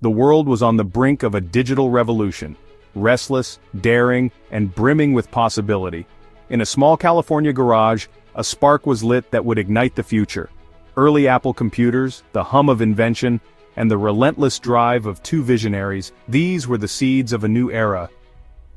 The world was on the brink of a digital revolution, restless, daring, and brimming with possibility. In a small California garage, a spark was lit that would ignite the future. Early Apple computers, the hum of invention, and the relentless drive of two visionaries, these were the seeds of a new era.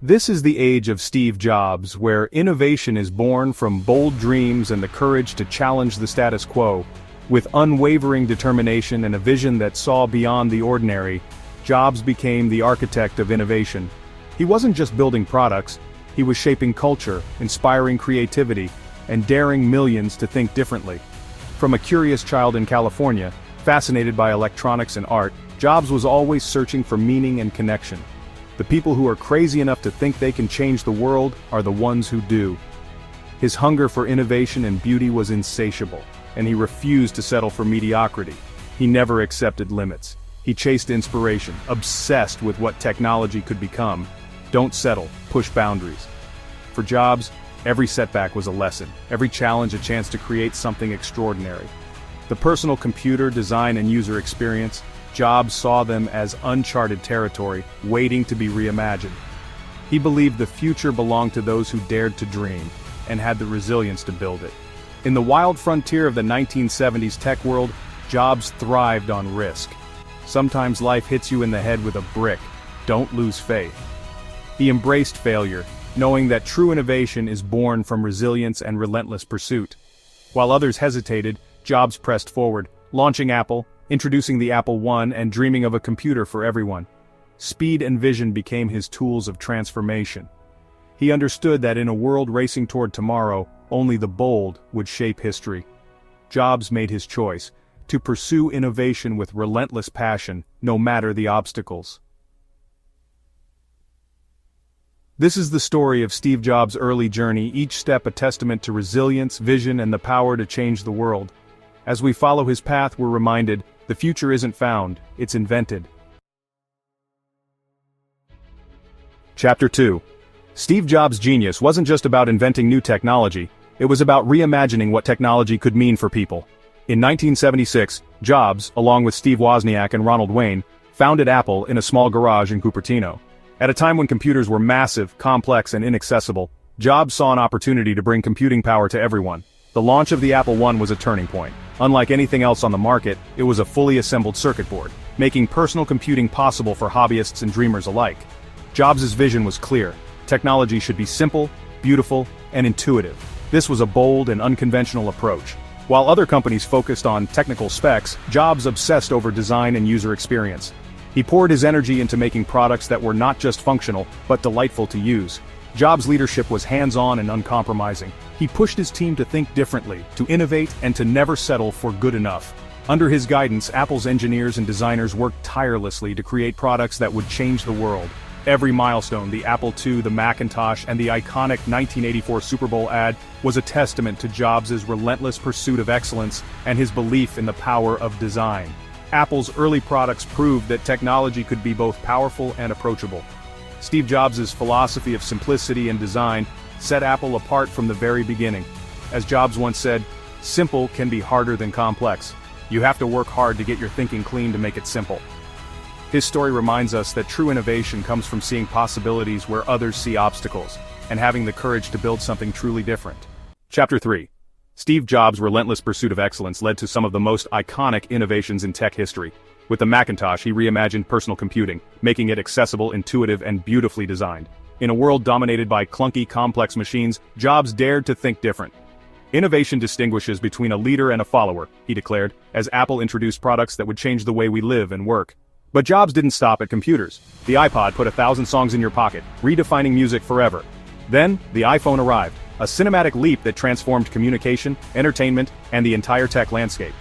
This is the age of Steve Jobs, where innovation is born from bold dreams and the courage to challenge the status quo. With unwavering determination and a vision that saw beyond the ordinary, Jobs became the architect of innovation. He wasn't just building products, he was shaping culture, inspiring creativity, and daring millions to think differently. From a curious child in California, fascinated by electronics and art, Jobs was always searching for meaning and connection. The people who are crazy enough to think they can change the world are the ones who do. His hunger for innovation and beauty was insatiable, and he refused to settle for mediocrity. He never accepted limits. He chased inspiration, obsessed with what technology could become. Don't settle, push boundaries. For Jobs, every setback was a lesson, every challenge a chance to create something extraordinary. The personal computer design and user experience, Jobs saw them as uncharted territory, waiting to be reimagined. He believed the future belonged to those who dared to dream, and had the resilience to build it. In the wild frontier of the 1970s tech world, Jobs thrived on risk. Sometimes life hits you in the head with a brick. Don't lose faith. He embraced failure, knowing that true innovation is born from resilience and relentless pursuit. While others hesitated, Jobs pressed forward, launching Apple, introducing the Apple I, and dreaming of a computer for everyone. Speed and vision became his tools of transformation. He understood that in a world racing toward tomorrow, only the bold would shape history. Jobs made his choice, to pursue innovation with relentless passion, no matter the obstacles. This is the story of Steve Jobs' early journey, each step a testament to resilience, vision, and the power to change the world. As we follow his path, we're reminded, the future isn't found, it's invented. Chapter 2. Steve Jobs' genius wasn't just about inventing new technology, it was about reimagining what technology could mean for people. In 1976, Jobs, along with Steve Wozniak and Ronald Wayne, founded Apple in a small garage in Cupertino. At a time when computers were massive, complex, and inaccessible, Jobs saw an opportunity to bring computing power to everyone. The launch of the Apple I was a turning point. Unlike anything else on the market, it was a fully assembled circuit board, making personal computing possible for hobbyists and dreamers alike. Jobs' vision was clear. Technology should be simple, beautiful, and intuitive. This was a bold and unconventional approach. While other companies focused on technical specs, Jobs obsessed over design and user experience. He poured his energy into making products that were not just functional, but delightful to use. Jobs' leadership was hands-on and uncompromising. He pushed his team to think differently, to innovate, and to never settle for good enough. Under his guidance, Apple's engineers and designers worked tirelessly to create products that would change the world. Every milestone, the Apple II, the Macintosh, and the iconic 1984 Super Bowl ad, was a testament to Jobs' relentless pursuit of excellence and his belief in the power of design. Apple's early products proved that technology could be both powerful and approachable. Steve Jobs' philosophy of simplicity and design set Apple apart from the very beginning. As Jobs once said, "Simple can be harder than complex. You have to work hard to get your thinking clean to make it simple." His story reminds us that true innovation comes from seeing possibilities where others see obstacles, and having the courage to build something truly different. Chapter 3. Steve Jobs' relentless pursuit of excellence led to some of the most iconic innovations in tech history. With the Macintosh, he reimagined personal computing, making it accessible, intuitive, and beautifully designed. In a world dominated by clunky, complex machines, Jobs dared to think different. "Innovation distinguishes between a leader and a follower," he declared, as Apple introduced products that would change the way we live and work. But Jobs didn't stop at computers. The iPod put 1,000 songs in your pocket, redefining music forever. Then, the iPhone arrived, a cinematic leap that transformed communication, entertainment, and the entire tech landscape.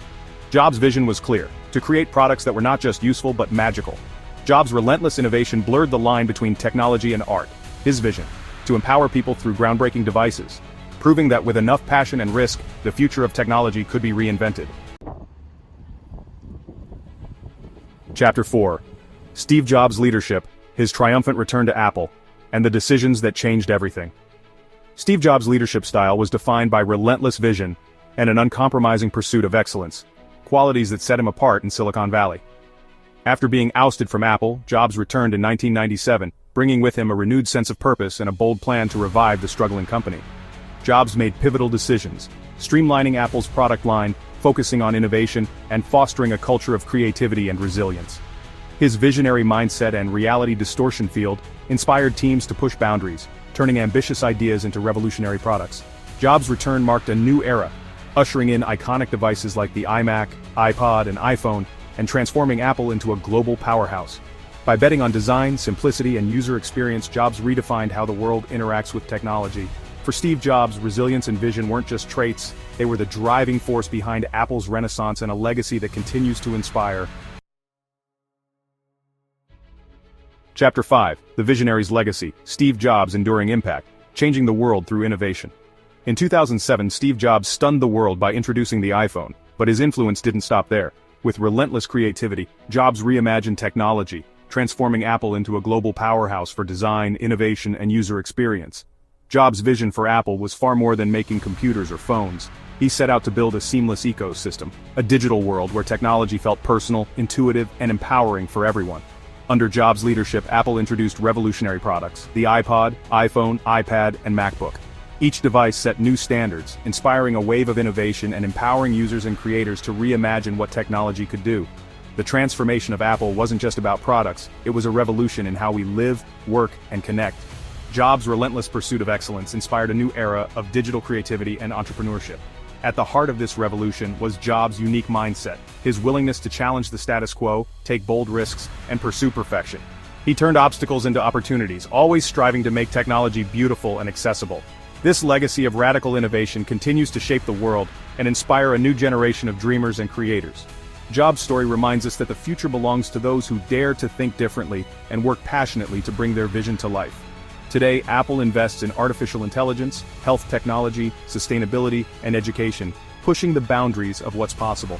Jobs' vision was clear, to create products that were not just useful but magical. Jobs' relentless innovation blurred the line between technology and art. His vision, to empower people through groundbreaking devices, proving that with enough passion and risk, the future of technology could be reinvented. Chapter 4. Steve Jobs' leadership, his triumphant return to Apple, and the decisions that changed everything. Steve Jobs' leadership style was defined by relentless vision and an uncompromising pursuit of excellence, qualities that set him apart in Silicon Valley. After being ousted from Apple, Jobs returned in 1997, bringing with him a renewed sense of purpose and a bold plan to revive the struggling company. Jobs made pivotal decisions, streamlining Apple's product line, focusing on innovation, and fostering a culture of creativity and resilience. His visionary mindset and reality distortion field inspired teams to push boundaries, turning ambitious ideas into revolutionary products. Jobs' return marked a new era, ushering in iconic devices like the iMac, iPod, and iPhone, and transforming Apple into a global powerhouse. By betting on design, simplicity, and user experience, Jobs redefined how the world interacts with technology. For Steve Jobs, resilience and vision weren't just traits, they were the driving force behind Apple's renaissance and a legacy that continues to inspire. Chapter 5, The Visionary's Legacy, Steve Jobs' Enduring Impact, Changing the World Through Innovation. In 2007, Steve Jobs stunned the world by introducing the iPhone, but his influence didn't stop there. With relentless creativity, Jobs reimagined technology, transforming Apple into a global powerhouse for design, innovation, and user experience. Jobs' vision for Apple was far more than making computers or phones. He set out to build a seamless ecosystem, a digital world where technology felt personal, intuitive, and empowering for everyone. Under Jobs' leadership, Apple introduced revolutionary products: the iPod, iPhone, iPad, and MacBook. Each device set new standards, inspiring a wave of innovation and empowering users and creators to reimagine what technology could do. The transformation of Apple wasn't just about products, it was a revolution in how we live, work, and connect. Jobs' relentless pursuit of excellence inspired a new era of digital creativity and entrepreneurship. At the heart of this revolution was Jobs' unique mindset, his willingness to challenge the status quo, take bold risks, and pursue perfection. He turned obstacles into opportunities, always striving to make technology beautiful and accessible. This legacy of radical innovation continues to shape the world and inspire a new generation of dreamers and creators. Jobs' story reminds us that the future belongs to those who dare to think differently and work passionately to bring their vision to life. Today, Apple invests in artificial intelligence, health technology, sustainability, and education, pushing the boundaries of what's possible.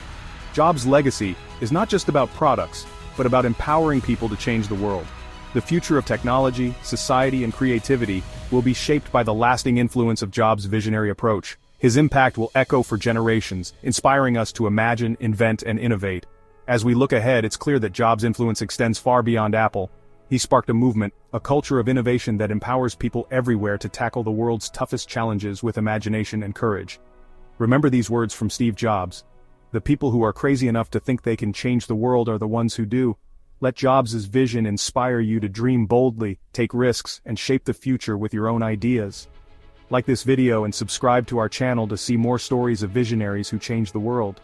Jobs' legacy is not just about products, but about empowering people to change the world. The future of technology, society, and creativity will be shaped by the lasting influence of Jobs' visionary approach. His impact will echo for generations, inspiring us to imagine, invent, and innovate. As we look ahead, it's clear that Jobs' influence extends far beyond Apple. He sparked a movement, a culture of innovation that empowers people everywhere to tackle the world's toughest challenges with imagination and courage. Remember these words from Steve Jobs: "The people who are crazy enough to think they can change the world are the ones who do." Let Jobs' vision inspire you to dream boldly, take risks, and shape the future with your own ideas. Like this video and subscribe to our channel to see more stories of visionaries who change the world.